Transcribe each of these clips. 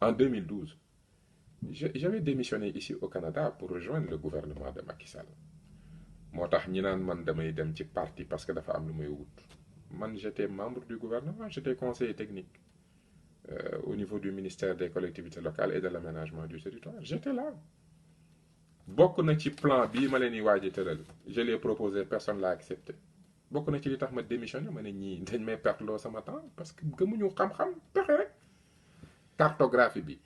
en 2012. J'avais démissionné ici au Canada pour rejoindre le gouvernement de Macky Sall. moo tax ñi naan man damay dem ci parti parce que dafa am lu may wut. Man j'étais membre du gouvernement, j'étais conseiller technique au niveau du ministère des collectivités locales et de l'aménagement du territoire. J'étais là. bokk na ci plan bii ma leen di waaj a tëral je l'ai proposé, personne l'a accepté. bokk na ci li tax ma démissionné ma ne ñii dañ may perteloo sama temps parce que gëmuñu xam-xam pexe rek. Cartographie bi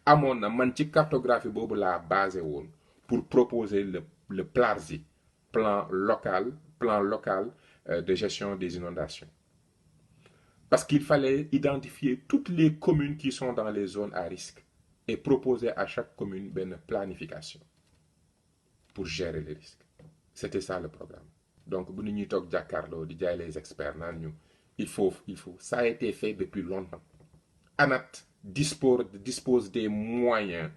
amoon na man ci cartographie boobu laa basé woon pour proposer le PLARSI, plan local de gestion des inondations. Parce qu'il fallait identifier toutes les communes qui sont dans les zones à risque et proposer à chaque commune une planification pour gérer les risques. C'était ça le programme. Donc, bu ñu toog jàkkaarloo di jaay les experts naan ñu il faut. Ça a été fait depuis longtemps. ANAT dispose des moyens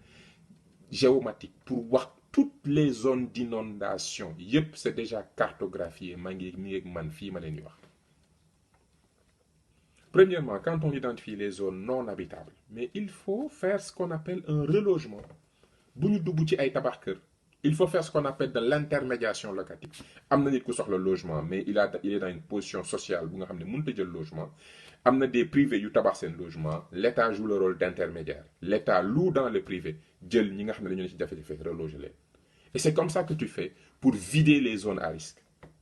géomatiques pour voir toutes les zones d'inondation. Yep, c'est déjà cartographié. Premièrement, quand on identifie les zones non habitables, mais il faut faire ce qu'on appelle un relogement. Il faut faire ce qu'on appelle de l'intermédiation locative. Amna nit ku soxla logement, mais il est dans une position sociale bu nga xam ne mënut a jël logement. Amna des privés yu tabax seen logement. L'État joue le rôle d'intermédiaire. L'État loue dans le privé jël ñi nga xam ne dañu ne ci jafe-jafe reloger leen. Et c'est comme ça que tu fais pour vider les zones à risque.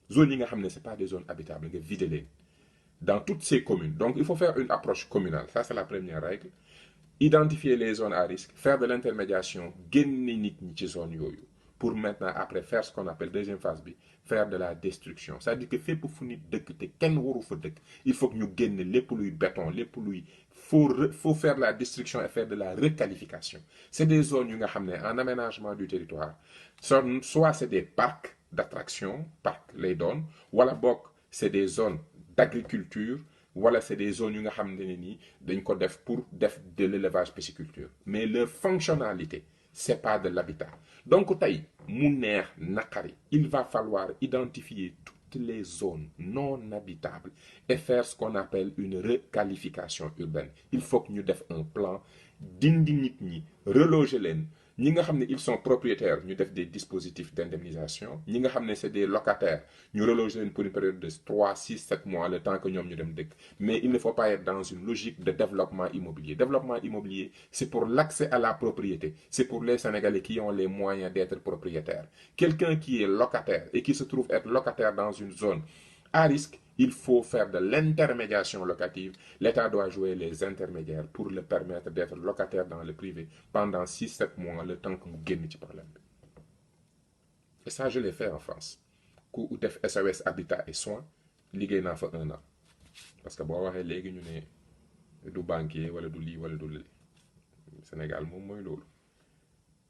Zones yi nga xam ne c'est pas des zones habitables nga vider leen dans toutes ces communes. Donc il faut faire une approche communale. Ça c'est la première règle. Identifier les zones à risque, faire de l'intermédiation, génne nit ñi ci zone yooyu. Pour maintenant, après, faire ce qu'on appelle deuxième phase B, faire de la destruction. C'est-à-dire que fait pour finir il faut que nous gagnions les poulies béton, les poulies. Faut faire la destruction et faire de la requalification. C'est des zones en aménagement du territoire. Soit c'est des parcs d'attraction, parcs les donne, ou alors c'est des zones d'agriculture, voilà, c'est des zones pour de l'élevage pisciculture. Mais leur fonctionnalité, c'est pas de l'habitat. Donc, il va falloir identifier toutes les zones non habitables et faire ce qu'on appelle une requalification urbaine. Il faut que nous fassions un plan d'indignité, reloger les. Ils sont propriétaires, nous avons des dispositifs d'indemnisation. Nous avons c'est des locataires, nous reloger pour une période de 3, 6, 7 mois, le temps que nous avons. Mais il ne faut pas être dans une logique de développement immobilier. Développement immobilier, c'est pour l'accès à la propriété. C'est pour les Sénégalais qui ont les moyens d'être propriétaires. Quelqu'un qui est locataire et qui se trouve être locataire dans une zone à risque, il faut faire de l'intermédiation locative. L'État doit jouer les intermédiaires pour le permettre d'être locataire dans le privé pendant 6-7 mois, le temps que vous gagnez ce problème. Et ça, je l'ai fait en France. Quand vous avez SOS Habitat et Soins, liggéey naa fa 1 an. Parce que boo waxee léegi ñu ne du banquier wala du lii wala du lële. Sénégal moom mooy loolu.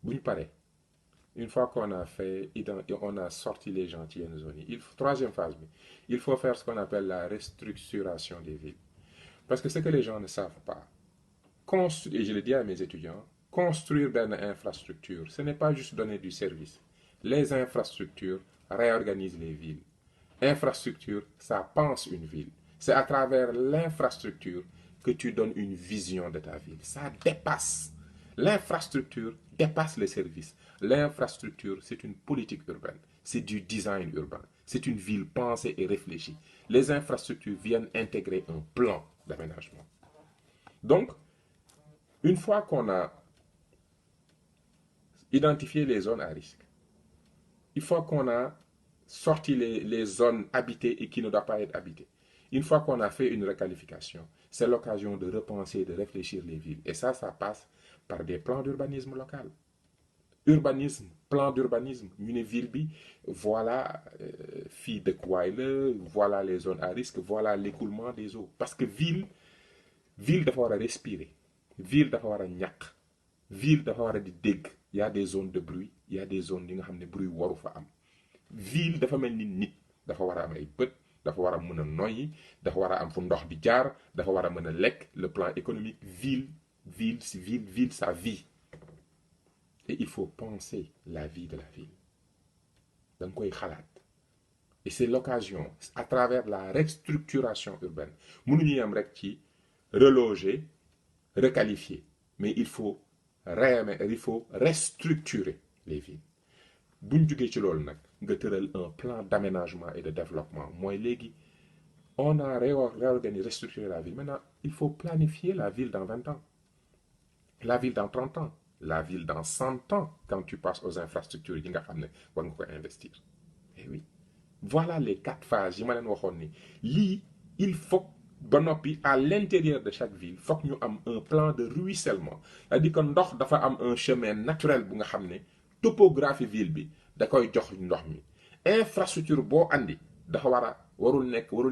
Bu ñu paree, une fois qu'on a fait, on a sorti les gens qui sont zone. Troisième phase, il faut faire ce qu'on appelle la restructuration des villes. Parce que ce que les gens ne savent pas, et je le dis à mes étudiants, construire une infrastructure, ce n'est pas juste donner du service. Les infrastructures réorganisent les villes. Infrastructure, ça pense une ville. C'est à travers l'infrastructure que tu donnes une vision de ta ville. Ça dépasse. L'infrastructure dépasse les services. L'infrastructure, c'est une politique urbaine. C'est du design urbain. C'est une ville pensée et réfléchie. Les infrastructures viennent intégrer un plan d'aménagement. Donc, une fois qu'on a identifié les zones à risque, une fois qu'on a sorti les zones habitées et qui ne doivent pas être habitées, une fois qu'on a fait une requalification, c'est l'occasion de repenser, de réfléchir les villes. Et ça passe par des plans d'urbanisme local. Urbanisme, plan d'urbanisme, une ville, voilà fille de quoi voilà les zones à risque, voilà l'écoulement des eaux. Parce que ville doit respirer, ville doit ñak, ville doit di dégg. Il y a des zones de bruit, il y a des zones où il bruit waru fa am. Ville dafa melni nit, dafa wara am ay beut, dafa wara mëna noyyi, dafa wara am fu ndox di jaar, dafa wara mëna lek, le plan économique, ville, sa vie. Et il faut penser la vie de la ville. Donc, et c'est l'occasion, à travers la restructuration urbaine, nous avons reloger, requalifier. mais il faut restructurer les villes. buñ jugee ci loolu nag nga tëral un plan d'aménagement et de développement mooy léegi on a réorganisé, restructuré la ville. Maintenant, il faut planifier la ville dans 20 ans, la ville dans 30 ans, la ville dans 100 ans, quand tu passes aux infrastructures yi nga xam ne war nga ko investir. Eh oui, voilà les 4 phases yi ma leen waxoon ni lii il faut ba noppi à l'intérieur de chaque ville foog ñu am un plan de ruissellement, c'est-à-dire que ndox dafa am un chemin naturel bu nga xam ne topographie ville bi da koy jox ndox mi. Infrastructure boo andi dafa warul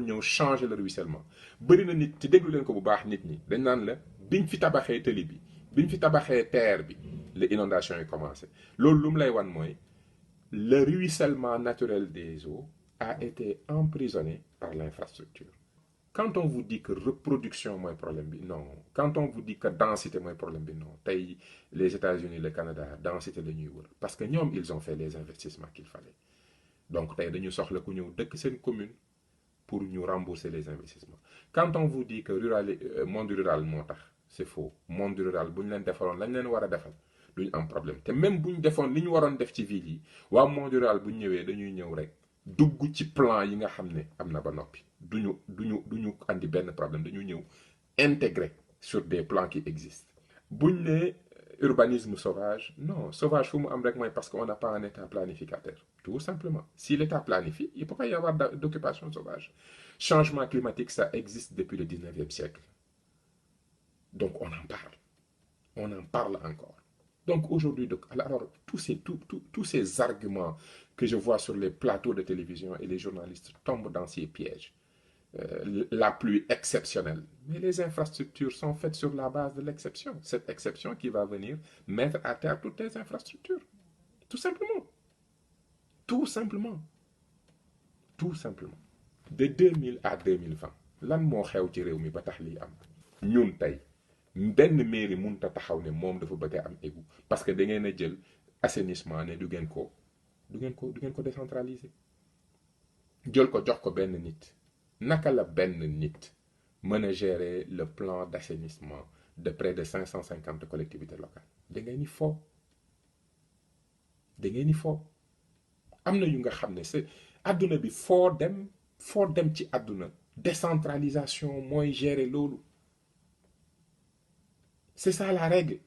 ñëw changer le ruissellement. bëri na nit te déglu leen ko bu baax nit ñi dañ naan la biñ fi tabaxee tëli bi biñ fi tabaxee terre bi les inondations yi commencé. loolu lu mu lay wan mooy le ruissellement naturel des eaux a été emprisonné par l'infrastructure. Quand on vous dit que reproduction mooy problème bi, non. Quand on vous dit que densité mooy problème bi, non. Tey les États-Unis, le Canada, densité la ñuy wër parce que ñoom ils ont fait les investissements qu'il fallait. Donc tey dañu soxla ku ñëw dëkk seen commune pour ñu rembourser les investissements. Quand on vous dit que monde rural moo tax, c'est faux. Monde rural bu ñu leen defaloon lañ leen war a defal duñ am problème te même bu ñu defoon li ñu waroon def ci ville yi waa monde rural bu ñu ñëwee dañuy ñëw rek dugg ci plan yi nga xam ne am na ba noppi duñu andi benn problème dañu ñëw intégrer sur des plans qui existent. buñ ne urbanisme sauvage, non, sauvage fu mu am rek mooy parce qu'on n'a pas un état planificateur, tout simplement. Si l'état planifie, il ne peut pas y avoir d'occupation sauvage. Changement climatique, ça existe depuis le 19e siècle. Donc on en parle encore. Donc aujourd'hui, alors tous ces arguments que je vois sur les plateaux de télévision et les journalistes tombent dans ces pièges. La pluie exceptionnelle. Mais les infrastructures sont faites sur la base de l'exception. Cette exception qui va venir mettre à terre toutes les infrastructures. Tout simplement. Tout simplement. Tout simplement. De 2000 à 2020, lan moo xew ci réew mi ba tax lii am. ñun tey benn mairie mënut a taxaw ne moom dafa bëgg a am égout parce que da ngeen a jël assainissement ne du ngeen ko décentraliser. jël ko jox ko benn nit. Naka la benn nit mën a gérer le plan d'assainissement de près de 550 collectivités locales. da ngeen ni foo am na yu nga xam ne c'est àdduna bi foo dem ci àdduna décentralisation mooy gérer loolu. C'est ça la règle.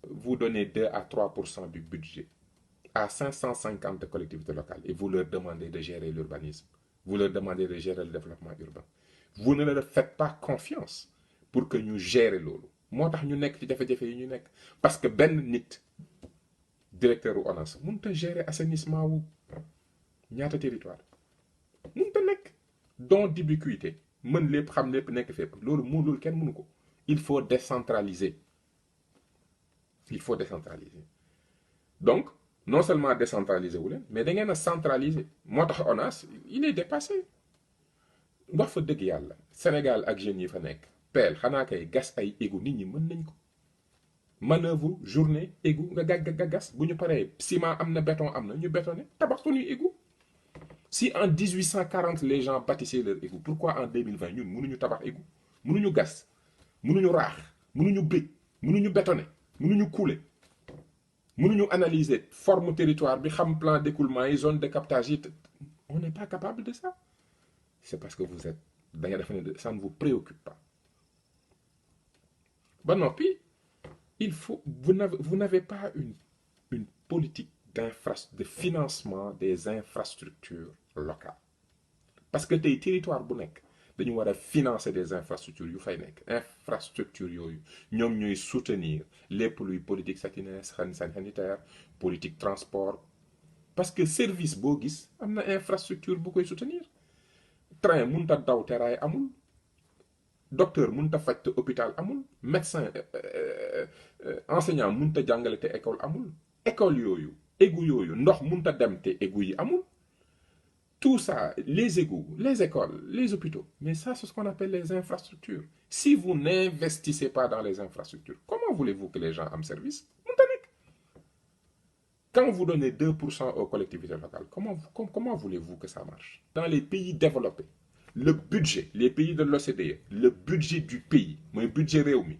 Vous donnez 2 à 3% du budget à 550 collectivités locales et vous leur demandez de gérer l'urbanisme. Vous leur demandez de gérer le développement urbain. Vous ne leur faites pas confiance pour que ñu gérer loolu. moo tax ñu nekk ci jafe-jafe yi ñu nekk parce que benn nit directeur u ONAS mënut a gérer assainissement wu ñaata territoire mënut a nekk don d'ubiquité mën lépp xam lépp nekk fépp loolu kenn mënu ko. Il faut décentraliser. Donc non seulement décentraliser wu leen mais da ngeen a centraliser. moo tax ONAS il est dépassé. wax fa dëgg yàlla Sénégal ak jeunes yi fa nekk peel xanaa kay gas ay égout nit ñi mën nañ ko. manœuvre journée égout nga gas bu ñu paree ciment am na béton am na ñu bétonné tabax suñuy égout. Si en 1840 les gens bâtissaient leur égout, pourquoi en 2020 ñun mënuñu tabax égout mënuñu gas mënuñu raax mënuñu brique mënuñu bétonner mënuñu couler mënuñu analyser forme territoire bi xam plan d'écoulement yi zone de captage yi. On n'est pas capable de ça. C'est parce que vous êtes da nga def ne ça ne vous préoccupe pas. Ba noppi il faut vous n'avez pas une politique de financement des infrastructures locales. Parce que tey territoire bu nekk dañu war a financer des infrastructures yu fay nekk. Infrastructures yooyu ñoom ñooy soutenir lépp luy politique sanitaire politique transport. Parce que service boo gis am na infrastructure bu koy soutenir. Train mënut a daw te raay amul. Docteur mënut a faj te hôpital amul. Médecin enseignant mënut a jàngale te école amul. École yooyu égout yooyu ndox mënut a dem te égout yi amul. Tout ça, les égouts, les écoles, les hôpitaux, mais ça, c'est ce qu'on appelle les infrastructures. Si vous n'investissez pas dans les infrastructures, comment voulez-vous que les gens aient service? Quand vous donnez 2% aux collectivités locales, comment voulez-vous que ça marche? Dans les pays développés, le budget, les pays de l'OCDE, le budget du pays, mon budget réuni,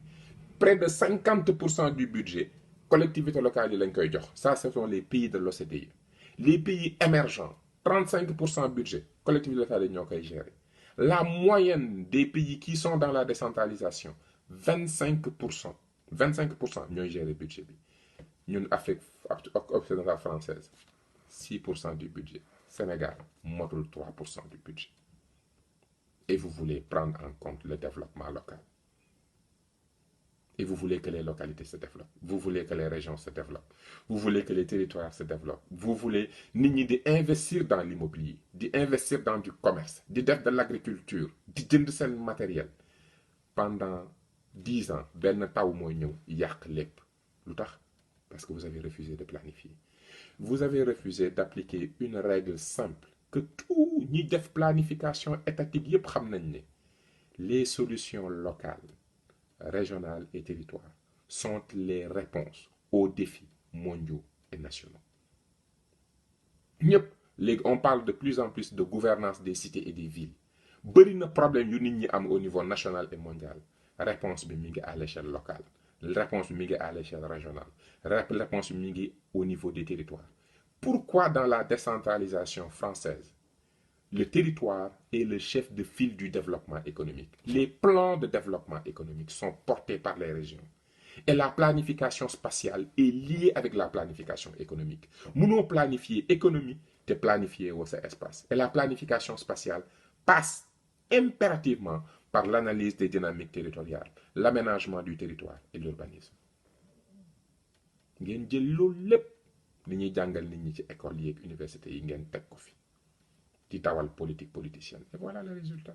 près de 50% du budget collectivité locale yi lañ koy jox. Ça, ce sont les pays de l'OCDE. Les pays émergents, 35% budget collectivité locale yi ñoo koy gérer. La moyenne des pays qui sont dans la décentralisation, 25%. 25% ñooy gérer budget bi. Ñun Afrique occidentale française, 6% du budget. Sénégal, motul 3% du budget. Et vous voulez prendre en compte le développement local. Et vous voulez que les localités se développent. Vous voulez que les régions se développent. Vous voulez que les territoires se développent. Vous voulez nit ñi di investir dans l'immobilier, di investir dans du commerce, di def de l'agriculture, di jënd seen matériel. Pendant 10 ans, benn taw mooy ñëw yàq lépp. Lu tax? Parce que vous avez refusé de planifier. Vous avez refusé d'appliquer une règle simple que tout ñi def planification étatique yépp xam nañ ne les solutions locales, régionales et territoires sont les réponses aux défis mondiaux et nationaux. Ñépp léegi on parle de plus en plus de gouvernance des cités et des villes. Bëri na problème yu nit ñi am au niveau national et mondial. Réponse bi mi ngi à l'échelle locale. Réponse bi mi ngi à l'échelle régionale. Réponse bi mi ngi au niveau des territoires. Pourquoi dans la décentralisation française, le territoire est le chef de file du développement économique? Les plans de développement économique sont portés par les régions. Et la planification spatiale est liée avec la planification économique. Mënoo planifier économie te planifier woo sa espace. Et la planification spatiale passe impérativement par l'analyse des dynamiques territoriales, l'aménagement du territoire et l'urbanisme. Ngeen jël loolu lépp li ñuy jàngal nit ñi ci école yi ak université yi ngeen teg ko fi di dawal politique politicienne. Et voilà le résultat.